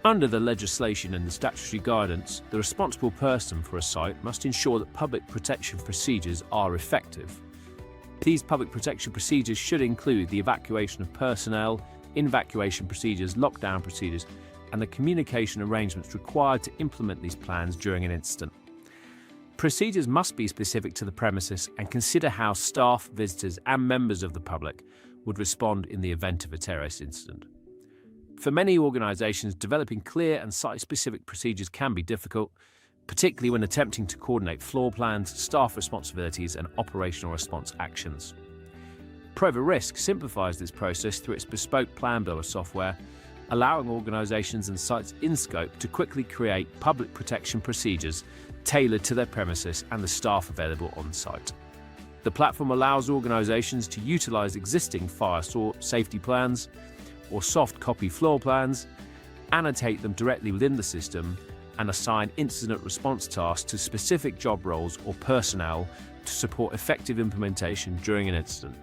Under the legislation and the statutory guidance, the responsible person for a site must ensure that public protection procedures are effective. These public protection procedures should include the evacuation of personnel, evacuation procedures, lockdown procedures, and the communication arrangements required to implement these plans during an incident. Procedures must be specific to the premises and consider how staff, visitors, and members of the public would respond in the event of a terrorist incident. For many organisations, developing clear and site-specific procedures can be difficult, particularly when attempting to coordinate floor plans, staff responsibilities, and operational response actions. PROVA Risk simplifies this process through its bespoke plan builder software, allowing organisations and sites in scope to quickly create public protection procedures tailored to their premises and the staff available on site. The platform allows organisations to utilise existing fire safety plans or soft copy floor plans, annotate them directly within the system, and assign incident response tasks to specific job roles or personnel to support effective implementation during an incident.